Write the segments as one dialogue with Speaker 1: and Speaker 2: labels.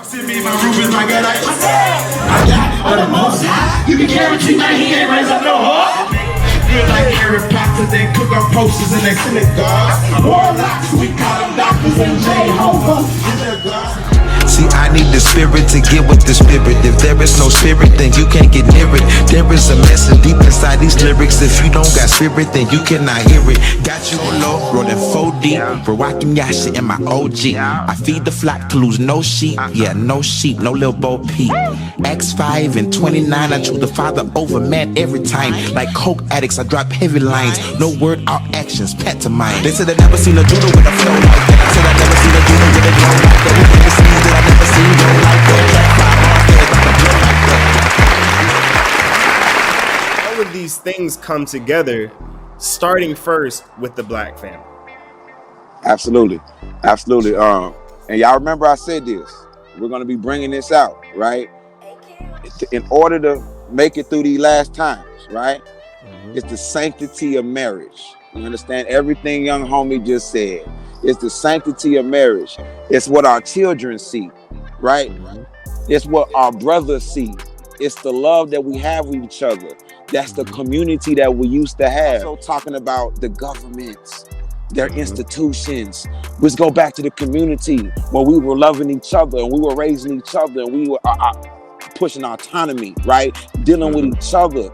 Speaker 1: Send me my roof is like that. I got the most high. You can guarantee that he ain't raised up no heart. Feel like Harry Potter, they cook up posters in their synagogues. Warlocks, we call them doctors and Jehovah.
Speaker 2: See, I need the spirit to get with the spirit. If there is no spirit, then you can't get near it. There is a message deep inside these lyrics. If you don't got spirit, then you cannot hear it. Got you low, rolling 4D. For rocking Yasha and my OG. I feed the flock to lose no sheep. Yeah, no sheep, no little Bo Peep. X5 and 29, I choose the father over man every time. Like coke addicts, I drop heavy lines. No word, all actions, pet to mine. They said I never seen a Judah with a flow like that. I said I never seen a Judah with a flow like that. Who never seen that? I never seen no like that.
Speaker 3: All of these things come together, starting first with the black family.
Speaker 4: Absolutely. And y'all remember I said this. We're going to be bringing this out, right? In order to make it through these last times, right? It's the sanctity of marriage. You understand everything young homie just said. It's the sanctity of marriage. It's what our children see, right? It's what our brothers see. It's the love that we have with each other. That's the community that we used to have. Also talking about the governments, their institutions. Let's go back to the community when we were loving each other and we were raising each other and we were pushing autonomy, right? Dealing with each other.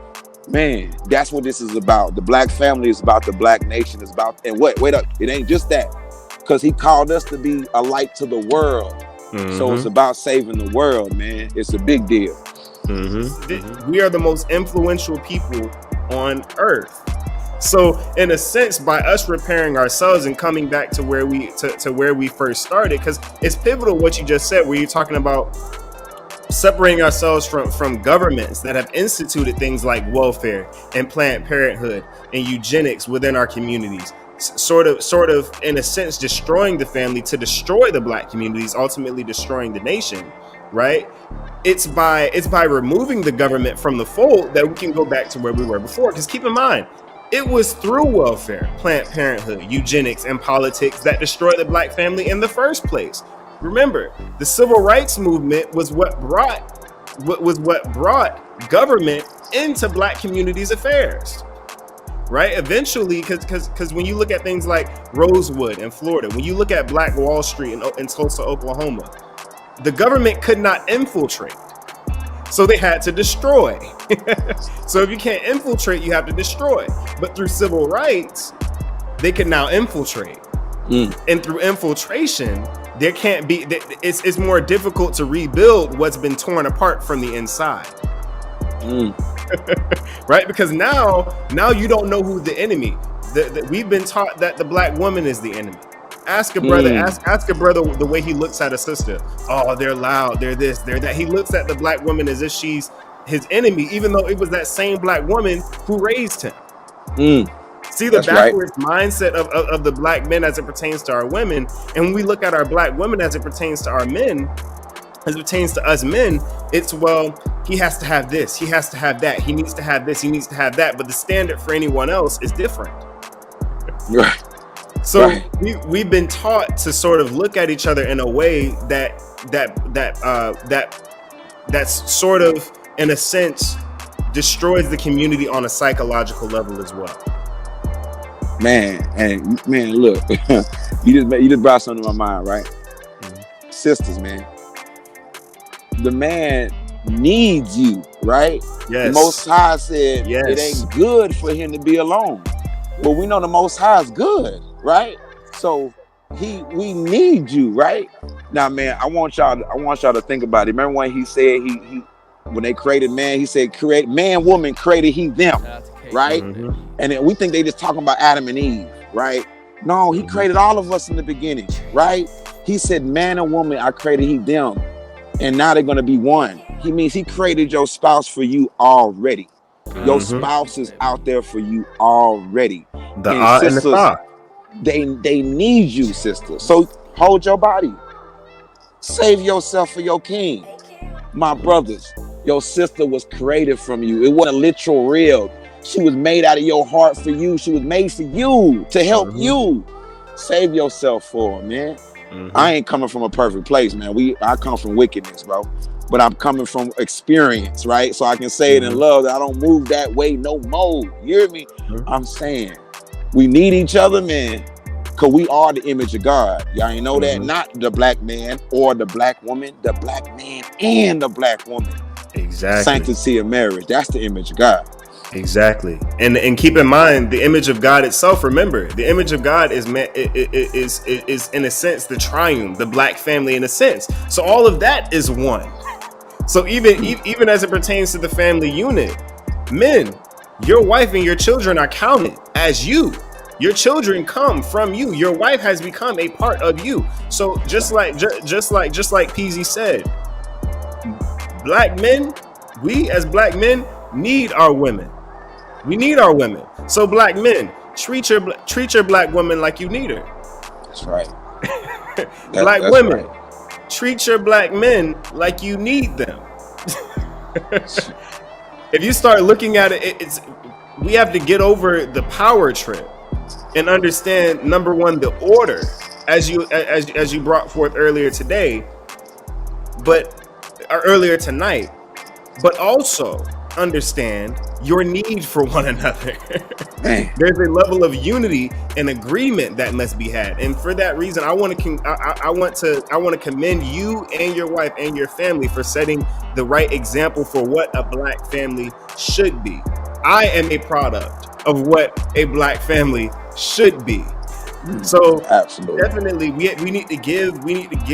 Speaker 4: Man, that's what this is about. The black family is about the black nation. Is about, and wait up, it ain't just that. Because he called us to be a light to the world. So it's about saving the world, man. It's a big deal.
Speaker 3: We are the most influential people on earth. So in a sense, by us repairing ourselves and coming back to where we first started, because it's pivotal what you just said, where you're talking about separating ourselves from governments that have instituted things like welfare and Planned Parenthood and eugenics within our communities. Sort of in a sense destroying the family to destroy the black communities, ultimately destroying the nation, right? It's by removing the government from the fold that we can go back to where we were before. Because keep in mind, it was through welfare, Planned Parenthood, eugenics, and politics that destroyed the black family in the first place. Remember, the civil rights movement was what brought government into black communities' affairs. Right? Eventually, because when you look at things like Rosewood in Florida, when you look at Black Wall Street in Tulsa, Oklahoma, the government could not infiltrate. So they had to destroy. So if you can't infiltrate, you have to destroy. But through civil rights, they can now infiltrate. And through infiltration, there can't be, it's more difficult to rebuild what's been torn apart from the inside. Right? Because now you don't know who's the enemy. We've been taught that the black woman is the enemy. Ask a brother, ask a brother the way he looks at a sister. Oh, they're loud, they're this, they're that. He looks at the black woman as if she's his enemy, even though it was that same black woman who raised him. See the backwards mindset of the black men as it pertains to our women. And when we look at our black women as it pertains to our men, as it pertains to us men, it's, well, he has to have this, he has to have that, he needs to have this, he needs to have that, but the standard for anyone else is different.
Speaker 4: Right.
Speaker 3: So we've been taught to sort of look at each other in a way that's sort of, in a sense, destroys the community on a psychological level as well.
Speaker 4: Man, look, you just brought something to my mind, right? Sisters, man. The man needs you, right?
Speaker 3: Yes.
Speaker 4: The Most High said it ain't good for him to be alone. But we know the Most High is good, right? So we need you, right? Now, man, I want y'all to think about it. Remember when he said when they created man, he said create man, woman, created he them, right? And then we think they just talking about Adam and Eve, right? No, he created all of us in the beginning, right? He said man and woman, I created he them. And now they're going to be one. He means he created your spouse for you already. Your spouse is out there for you already. And sisters, they need you, sister. So hold your body. Save yourself for your king. My brothers, your sister was created from you. It wasn't a literal rib. She was made out of your heart for you. She was made for you, to help you. Save yourself for her, man. I ain't coming from a perfect place, man. I come from wickedness, bro. But I'm coming from experience, right? So I can say it in love that I don't move that way no more. You hear me? I'm saying we need each other, man, because we are the image of God. Y'all ain't know that? Not the black man or the black woman, the black man and the black woman.
Speaker 3: Exactly.
Speaker 4: Sanctity of marriage. That's the image of God.
Speaker 3: Exactly. And keep in mind the image of God itself. Remember, the image of God is in a sense the triune, the black family in a sense. So all of that is one. So even as it pertains to the family unit, men, your wife and your children are counted as you. Your children come from you. Your wife has become a part of you. So just like PeeZee said, black men, we as black men need our women. We need our women. So black men, treat your black woman like you need her.
Speaker 4: That's right.
Speaker 3: Black women, treat your black men like you need them. If you start looking at it, we have to get over the power trip and understand, number one, the order as you brought forth earlier today, or earlier tonight, but also understand your need for one another. There's a level of unity and agreement that must be had, and for that reason, I want to commend you and your wife and your family for setting the right example for what a black family should be. I am a product of what a black family should be. So
Speaker 4: absolutely,
Speaker 3: definitely, we need to give the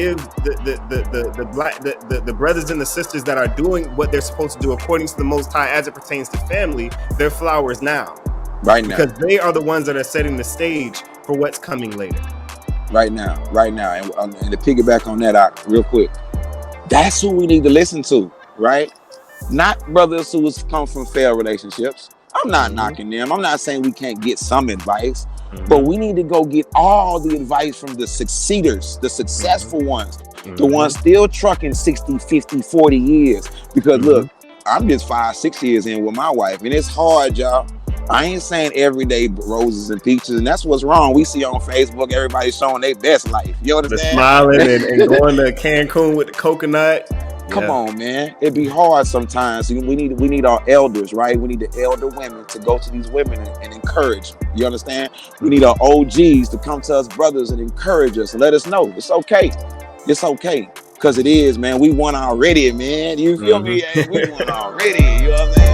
Speaker 3: brothers and the sisters that are doing what they're supposed to do according to the Most High as it pertains to family their flowers now, because they are the ones that are setting the stage for what's coming later. Right now,
Speaker 4: and to piggyback on that, real quick, that's who we need to listen to, right? Not brothers who come from failed relationships. I'm not knocking them. I'm not saying we can't get some advice. But we need to go get all the advice from the succeeders, the successful ones, the ones still trucking 60, 50, 40 years. Because look, I'm just 5-6 years in with my wife, and it's hard, y'all. I ain't saying every day roses and peaches, and that's what's wrong. We see on Facebook, everybody showing their best life. You understand?
Speaker 3: The smiling and going to Cancun with the coconut.
Speaker 4: Come on, man. It'd be hard sometimes. We need our elders, right? We need the elder women to go to these women and encourage them. You understand? We need our OGs to come to us brothers and encourage us and let us know it's okay. It's okay. Because it is, man. We won already, man. You feel me? Hey, we won already. You know what I'm saying?